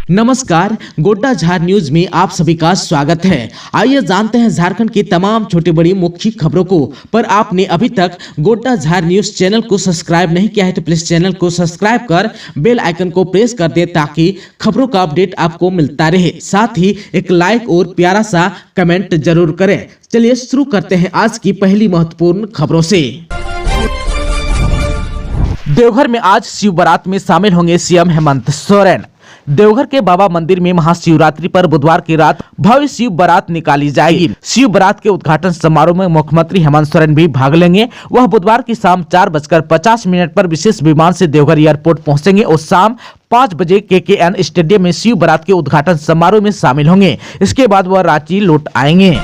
नमस्कार, गोड्डा झार न्यूज में आप सभी का स्वागत है। आइए जानते हैं झारखंड की तमाम छोटी बड़ी मुख्य खबरों को। पर आपने अभी तक गोड्डा झार न्यूज चैनल को सब्सक्राइब नहीं किया है तो प्लीज चैनल को सब्सक्राइब कर बेल आइकन को प्रेस कर दे ताकि खबरों का अपडेट आपको मिलता रहे। साथ ही एक लाइक और प्यारा सा कमेंट जरूर करें। चलिए शुरू करते हैं आज की पहली महत्वपूर्ण खबरों से। देवघर में आज शिव बारात में शामिल होंगे सीएम हेमंत सोरेन। देवघर के बाबा मंदिर में महाशिवरात्रि पर बुधवार की रात भव्य शिव बारात निकाली जाएगी। शिव बारात के उद्घाटन समारोह में मुख्यमंत्री हेमंत सोरेन भी भाग लेंगे। वह बुधवार की शाम 4:50 पर विशेष विमान से देवघर एयरपोर्ट पहुंचेंगे और शाम 5 बजे KKN स्टेडियम में शिव बारात के उद्घाटन समारोह में शामिल होंगे। इसके बाद वह रांची लौट आएंगे।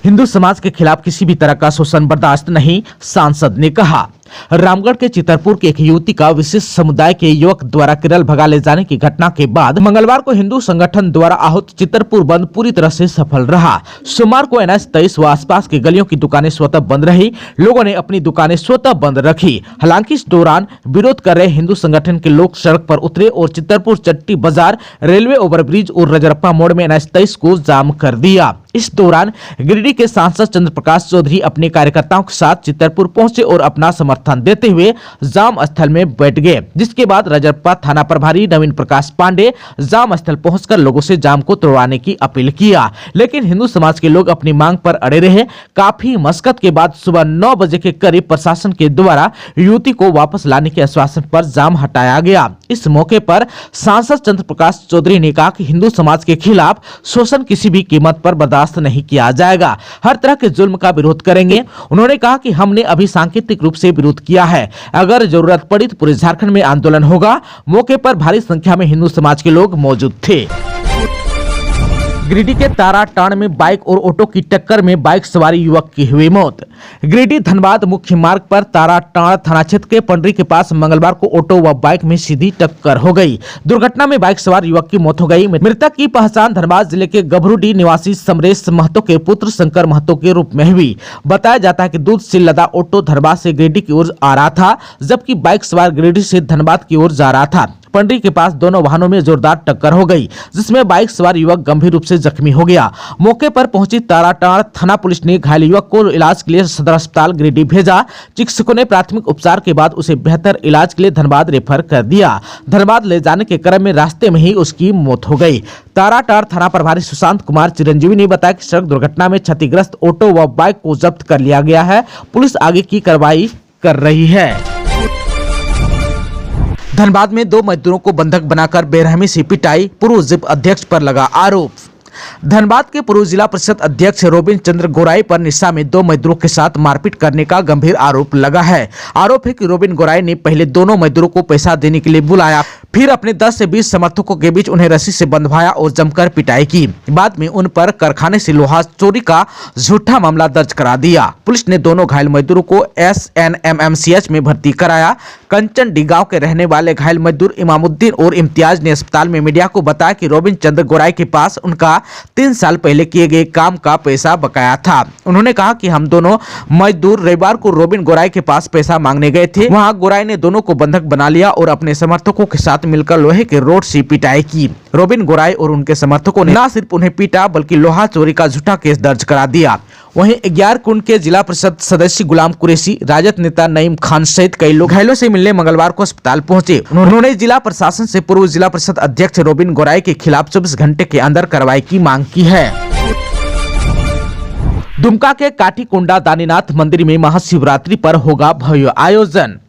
हिंदू समाज के खिलाफ किसी भी तरह का शोषण बर्दाश्त नहीं, सांसद ने कहा। रामगढ़ के चितरपुर की एक युवती का विशेष समुदाय के युवक द्वारा केरल भगा ले जाने की घटना के बाद मंगलवार को हिंदू संगठन द्वारा आहूत चितरपुर बंद पूरी तरह से सफल रहा। सोमवार को NH 23 व आसपास की गलियों की दुकानें स्वतः बंद रही। लोगों ने अपनी दुकानें स्वतः बंद रखी। हालांकि इस दौरान विरोध कर रहे हिंदू संगठन के लोग सड़क पर उतरे और चितरपुर चट्टी बाजार, रेलवे ओवरब्रिज और रजरप्पा मोड़ में NH 23 को जाम कर दिया। इस दौरान गिरिडीह के सांसद चंद्र प्रकाश चौधरी अपने कार्यकर्ताओं के साथ चितरपुर पहुंचे और अपना समर्थन देते हुए जाम स्थल में बैठ गए, जिसके बाद रजरप्पा थाना प्रभारी नवीन प्रकाश पांडे जाम स्थल पहुंचकर लोगों से जाम को तोड़वाने की अपील किया। लेकिन हिंदू समाज के लोग अपनी मांग पर अड़े रहे। काफी मशक्कत के बाद सुबह 9 बजे के करीब प्रशासन के द्वारा युवती को वापस लाने के आश्वासन पर जाम हटाया गया। इस मौके पर सांसद चंद्र प्रकाश चौधरी ने कहा कि हिंदू समाज के खिलाफ शोषण किसी भी कीमत पर बर्दाश्त नहीं किया जाएगा। हर तरह के जुल्म का विरोध करेंगे। उन्होंने कहा कि हमने अभी सांकेतिक रूप से विरोध किया है। अगर जरूरत पड़ी तो पूरे झारखंड में आंदोलन होगा। मौके पर भारी संख्या में हिंदू समाज के लोग मौजूद थे। गिरिडीह के ताराटांड़ में बाइक और ऑटो की टक्कर में बाइक सवारी युवक की हुई मौत। गिरिडीह धनबाद मुख्य मार्ग पर ताराटांड़ थाना क्षेत्र के पंडरी के पास मंगलवार को ऑटो व बाइक में सीधी टक्कर हो गई। दुर्घटना में बाइक सवार युवक की मौत हो गई। मृतक की पहचान धनबाद जिले के गभरूडीह निवासी समरेश महतो के पुत्र शंकर महतो के रूप में हुई। बताया जाता है कि दूध से लदा ऑटो धनबाद से गिरिडीह की ओर आ रहा था, जबकि बाइक सवार गिरिडीह से धनबाद की ओर जा रहा था। पंडरी के पास दोनों वाहनों में जोरदार टक्कर हो गई, जिसमें बाइक सवार युवक गंभीर रूप से जख्मी हो गया। मौके पर पहुंची ताराटांड़ थाना पुलिस ने घायल युवक को इलाज के लिए सदर अस्पताल गिरिडीह भेजा। चिकित्सकों ने प्राथमिक उपचार के बाद उसे बेहतर इलाज के लिए धनबाद रेफर कर दिया। धनबाद ले जाने के क्रम में रास्ते में ही उसकी मौत हो गई। ताराटांड़ थाना प्रभारी सुशांत कुमार चिरंजीवी ने बताया कि सड़क दुर्घटना में क्षतिग्रस्त ऑटो व बाइक को जब्त कर लिया गया है। पुलिस आगे की कार्रवाई कर रही है। धनबाद में 2 मजदूरों को बंधक बनाकर बेरहमी से पिटाई, पूर्व जिप अध्यक्ष पर लगा आरोप। धनबाद के पूर्व जिला परिषद अध्यक्ष रोबिन चंद्र गोराई पर निशा में 2 मजदूरों के साथ मारपीट करने का गंभीर आरोप लगा है। आरोप है कि रोबिन गोराई ने पहले दोनों मजदूरों को पैसा देने के लिए बुलाया, फिर अपने 10 से 20 समर्थकों के बीच उन्हें रस्सी से बंधवाया और जमकर पिटाई की। बाद में उन पर कारखाने से लोहा चोरी का झूठा मामला दर्ज करा दिया। पुलिस ने दोनों घायल मजदूरों को SNMMCH में भर्ती कराया। कंचनडी गांव के रहने वाले घायल मजदूर इमामुद्दीन और इम्तियाज ने अस्पताल में मीडिया को बताया कि रोबिन चंद्र गोराई के पास उनका 3 साल पहले किए गए काम का पैसा बकाया था। उन्होंने कहा कि हम दोनों मजदूर रविवार को रोबिन गोराई के पास पैसा मांगने गए थे। वहां गोराई ने दोनों को बंधक बना लिया और अपने समर्थकों के साथ मिलकर लोहे के रोड से पिटाई की। रोबिन गोराई और उनके समर्थकों ने न सिर्फ उन्हें पीटा बल्कि लोहा चोरी का झूठा केस दर्ज करा दिया। वहीं 11 कुंड के जिला परिषद सदस्य गुलाम कुरैशी, राजद नेता नईम खान सहित कई लोग घायलों से मिलने मंगलवार को अस्पताल पहुंचे। उन्होंने जिला प्रशासन से पूर्व जिला परिषद अध्यक्ष रोबिन गोराई के खिलाफ 24 घंटे के अंदर कार्रवाई की मांग की है। दुमका के काठीकोंडा दानीनाथ मंदिर में महाशिवरात्रि पर होगा भव्य आयोजन।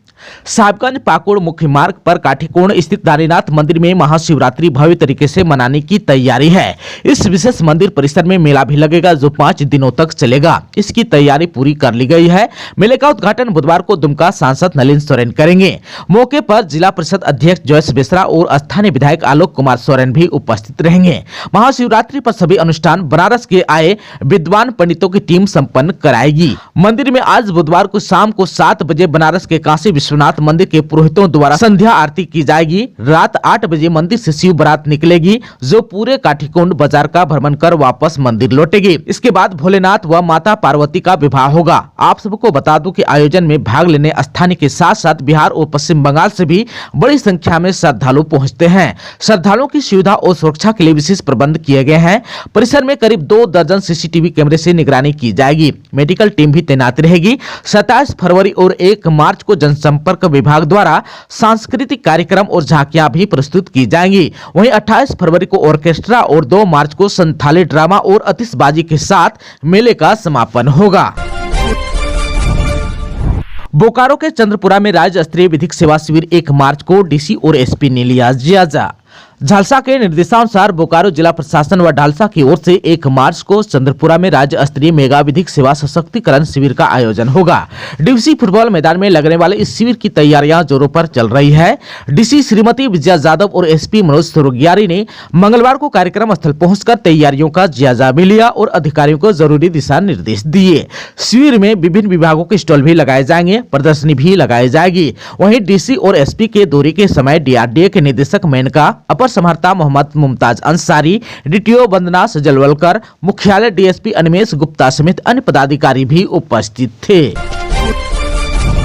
साहिबगंज पाकुड़ मुख्य मार्ग पर काठीकोण स्थित दानीनाथ मंदिर में महाशिवरात्रि भव्य तरीके से मनाने की तैयारी है। इस विशेष मंदिर परिसर में मेला भी लगेगा जो 5 दिनों तक चलेगा। इसकी तैयारी पूरी कर ली गई है। मेले का उद्घाटन बुधवार को दुमका सांसद नलिन सोरेन करेंगे। मौके पर जिला परिषद अध्यक्ष जॉयस बेसरा और स्थानीय विधायक आलोक कुमार सोरेन भी उपस्थित रहेंगे। महाशिवरात्रि पर सभी अनुष्ठान बनारस के आए विद्वान पंडितों की टीम संपन्न कराएगी। मंदिर में आज बुधवार को शाम को 7 बजे बनारस के काशी विश्वनाथ मंदिर के पुरोहितों द्वारा संध्या आरती की जाएगी। रात 8 बजे मंदिर से शिव बारात निकलेगी, जो पूरे काठीकुंड बाजार का भ्रमण कर वापस मंदिर लौटेगी। इसके बाद भोलेनाथ व माता पार्वती का विवाह होगा। आप सबको बता दूं कि आयोजन में भाग लेने स्थानीय के साथ साथ बिहार और पश्चिम बंगाल से भी बड़ी संख्या में श्रद्धालु पहुंचते हैं। श्रद्धालुओं की सुविधा और सुरक्षा के लिए विशेष प्रबंध किए गए हैं। परिसर में करीब 2 दर्जन सीसीटीवी कैमरे से निगरानी की जाएगी। मेडिकल टीम भी तैनात रहेगी। 27 फरवरी और 1 मार्च को जनसंपर्क विभाग द्वारा सांस्कृतिक कार्यक्रम और झांकियां भी प्रस्तुत की जाएंगी। वहीं 28 फरवरी को ऑर्केस्ट्रा और 2 मार्च को संथाली ड्रामा और आतिशबाजी के साथ मेले का समापन होगा। बोकारो के चंद्रपुरा में राज्य स्तरीय विधिक सेवा शिविर 1 मार्च को डीसी और एसपी ने लिया जायजा। झालसा के निर्देशानुसार बोकारो जिला प्रशासन व ढालसा की ओर से 1 मार्च को चंद्रपुरा में राज्य स्तरीय मेगा विधिक सेवा सशक्तिकरण शिविर का आयोजन होगा। डीवीसी फुटबॉल मैदान में लगने वाले इस शिविर की तैयारियां जोरों पर चल रही है। डीसी श्रीमती विजया यादव और एसपी मनोज सुरगियारी ने मंगलवार को कार्यक्रम स्थल पहुंचकर तैयारियों का जायजा भी लिया और अधिकारियों को जरूरी दिशा निर्देश दिए। शिविर में विभिन्न विभागों के स्टॉल भी लगाए जाएंगे, प्रदर्शनी भी लगाई जाएगी। वहीं डीसी और एसपी के दौरे के समय डीआरडीए के निदेशक मेनका, अपर समर्था मोहम्मद मुमताज अंसारी, डीटीओ वंदना सजलवलकर, मुख्यालय डीएसपी अनिमेश गुप्ता समेत अन्य पदाधिकारी भी उपस्थित थे।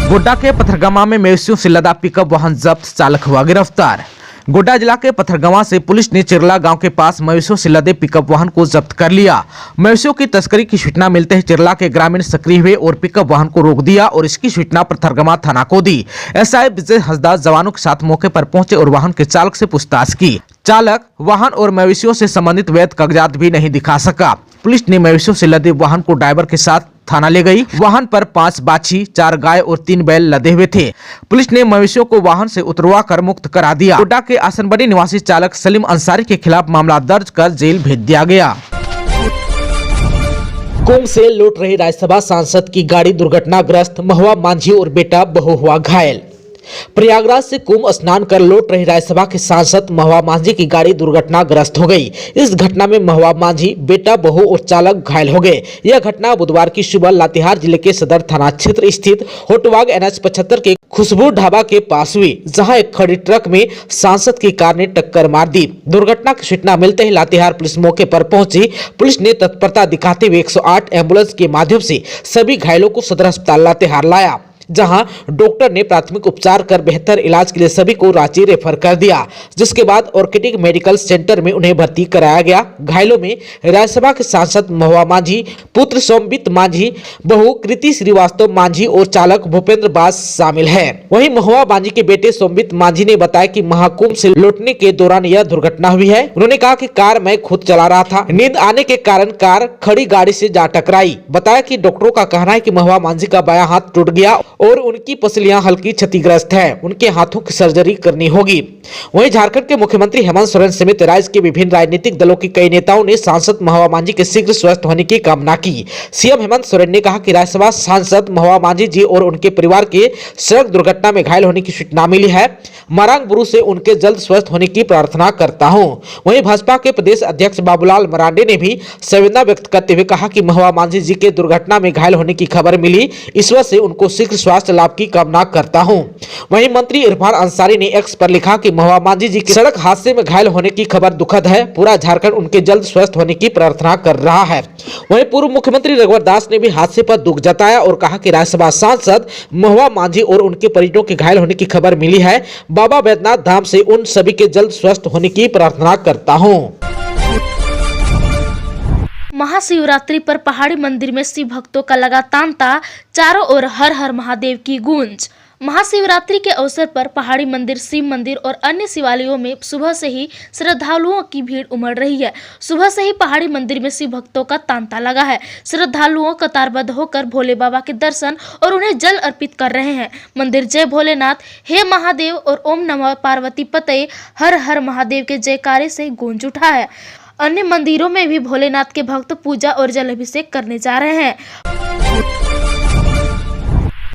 गोड्डा के पथरगामा में मवेशियों से लदा पिकअप वाहन जब्त, चालक हुआ गिरफ्तार। गोड्डा जिला के पथरगामा से पुलिस ने चिरला गांव के पास मवेशियों से लदे पिकअप वाहन को जब्त कर लिया। मवेशियों की तस्करी की सूचना मिलते ही चिरला के ग्रामीण सक्रिय हुए और पिकअप वाहन को रोक दिया और इसकी सूचना पथरगामा थाना को दी। एसआई विजय हंसदा जवानों के साथ मौके पर पहुंचे और वाहन के चालक से पूछताछ की। चालक वाहन और मवेशियों से संबंधित वैध कागजात भी नहीं दिखा सका। पुलिस ने मवेशियों से लदे वाहन को ड्राइवर के साथ थाना ले गई। वाहन पर 5 बाछी, 4 गाय और 3 बैल लदे हुए थे। पुलिस ने मवेशियों को वाहन से उतरवा कर मुक्त करा दिया। गोड्डा के आसनबड़ी निवासी चालक सलीम अंसारी के खिलाफ मामला दर्ज कर जेल भेज दिया गया। कुंभ से लौट रहे राज्यसभा सांसद की गाड़ी दुर्घटनाग्रस्त, महुआ मांझी और बेटा बहू हुआ घायल। प्रयागराज से कुंभ स्नान कर लौट रही राज्यसभा के सांसद महुआ मांझी की गाड़ी दुर्घटनाग्रस्त हो गई। इस घटना में महुआ मांझी, बेटा, बहू और चालक घायल हो गए। यह घटना बुधवार की सुबह लातेहार जिले के सदर थाना क्षेत्र स्थित होटवाग NH 75 के खुशबू ढाबा के पास हुई, जहां एक खड़ी ट्रक में सांसद की कार ने टक्कर मार दी। दुर्घटना की सूचना मिलते ही लातेहार पुलिस मौके पर पहुंची। पुलिस ने तत्परता दिखाते हुए 108 एम्बुलेंस के माध्यम से सभी घायलों को सदर अस्पताल लातेहार लाया, जहां डॉक्टर ने प्राथमिक उपचार कर बेहतर इलाज के लिए सभी को रांची रेफर कर दिया, जिसके बाद ऑर्किडिक मेडिकल सेंटर में उन्हें भर्ती कराया गया। घायलों में राज्यसभा के सांसद महुआ मांझी, पुत्र सोमबित मांझी, बहू कृति श्रीवास्तव मांझी और चालक भूपेंद्र बास शामिल है। वहीं महुआ मांझी के बेटे सोमबित मांझी ने बताया कि महाकुंभ से लौटने के दौरान यह दुर्घटना हुई है। उन्होंने कहा कि कार मैं खुद चला रहा था, नींद आने के कारण कार खड़ी गाड़ी से जा टकराई। बताया कि डॉक्टरों का कहना है कि महुआ मांझी का बायां हाथ टूट गया और उनकी पसलियां हल्की क्षतिग्रस्त है। उनके हाथों की सर्जरी करनी होगी। वहीं झारखंड के मुख्यमंत्री हेमंत सोरेन समेत राज्य के विभिन्न राजनीतिक दलों के कई नेताओं ने सांसद महुआ मांझी के शीघ्र स्वस्थ होने की कामना की। सीएम हेमंत सोरेन ने कहा कि राज्यसभा सांसद महुआ मांझी जी और उनके परिवार के सड़क दुर्घटना में घायल होने की सूचना मिली है। मरांग बुरु से उनके जल्द स्वस्थ होने की प्रार्थना करता हूं। वहीं भाजपा के प्रदेश अध्यक्ष बाबूलाल मरांडी ने भी संवेदना व्यक्त करते हुए कहा कि महुआ मांझी जी के दुर्घटना में घायल होने की खबर मिली, ईश्वर से उनको शीघ्र स्वास्थ्य लाभ की कामना करता हूं। वहीं मंत्री इरफान अंसारी ने एक्स पर लिखा कि महुआ मांझी जी के सड़क हादसे में घायल होने की खबर दुखद है। पूरा झारखंड उनके जल्द स्वस्थ होने की प्रार्थना कर रहा है। वहीं पूर्व मुख्यमंत्री रघुवर दास ने भी हादसे पर दुख जताया और कहा कि राज्यसभा सांसद महुआ मांझी और उनके परिजनों के घायल होने की खबर मिली है। बाबा बैद्यनाथ धाम से उन सभी के जल्द स्वस्थ होने की प्रार्थना करता हूं। महाशिवरात्रि पर पहाड़ी मंदिर में शिव भक्तों का लगा तांता, चारों ओर हर हर महादेव की गूंज। महाशिवरात्रि के अवसर पर पहाड़ी मंदिर, शिव मंदिर और अन्य शिवालयों में सुबह से ही श्रद्धालुओं की भीड़ उमड़ रही है। सुबह से ही पहाड़ी मंदिर में शिव भक्तों का तांता लगा है। श्रद्धालुओं कतारबद्ध होकर भोले बाबा के दर्शन और उन्हें जल अर्पित कर रहे हैं। मंदिर जय भोलेनाथ, हे महादेव और ओम नमः पार्वती पतये, हर हर महादेव के जयकारे से गूंज उठा है। अन्य मंदिरों में भी भोलेनाथ के भक्त पूजा और जल अभिषेक करने जा रहे हैं।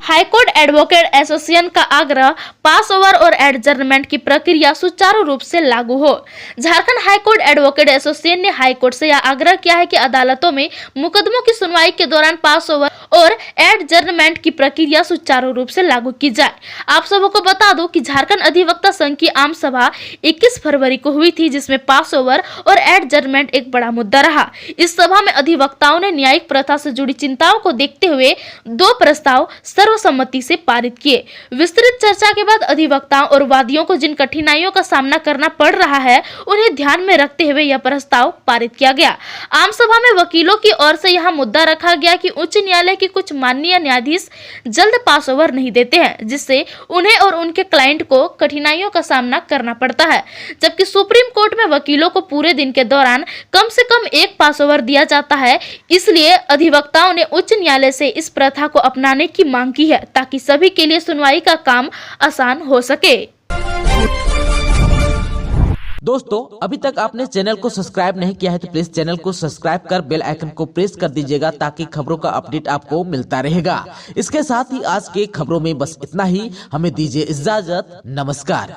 हाईकोर्ट एडवोकेट एसोसिएशन का आग्रह पास ओवर और एडजर्नमेंट की प्रक्रिया सुचारू रूप से लागू हो। झारखंड हाईकोर्ट एडवोकेट एसोसिएशन ने हाईकोर्ट से यह आग्रह किया है कि अदालतों में मुकदमों की सुनवाई के दौरान पास ओवर और एडजर्नमेंट की प्रक्रिया सुचारू रूप से लागू की जाए। आप सबको बता दूं कि झारखंड अधिवक्ता संघ की आम सभा 21 फरवरी को हुई थी, जिसमें पास ओवर और एडजर्नमेंट एक बड़ा मुद्दा रहा। इस सभा में अधिवक्ताओं ने न्यायिक प्रथा से जुड़ी चिंताओं को देखते हुए 2 प्रस्ताव सर्वसम्मति से पारित किए। विस्तृत चर्चा के बाद अधिवक्ताओं और वादियों को जिन कठिनाइयों का सामना करना पड़ रहा है, उन्हें ध्यान में रखते हुए यह प्रस्ताव पारित किया गया। आम सभा में वकीलों की ओर से यह मुद्दा रखा गया कि उच्च न्यायालय के कुछ माननीय न्यायाधीश जल्द पास ओवर नहीं देते हैं, जिससे उन्हें और उनके क्लाइंट को कठिनाइयों का सामना करना पड़ता है, जबकि सुप्रीम कोर्ट में वकीलों को पूरे दिन के दौरान कम से कम 1 पास ओवर दिया जाता है। इसलिए अधिवक्ताओं ने उच्च न्यायालय से इस प्रथा को अपनाने की मांग की है, ताकि सभी के लिए सुनवाई का काम आसान हो सके। दोस्तों, अभी तक आपने चैनल को सब्सक्राइब नहीं किया है तो प्लीज चैनल को सब्सक्राइब कर बेल आइकन को प्रेस कर दीजिएगा, ताकि खबरों का अपडेट आपको मिलता रहेगा। इसके साथ ही आज के खबरों में बस इतना ही। हमें दीजिए इजाजत। नमस्कार।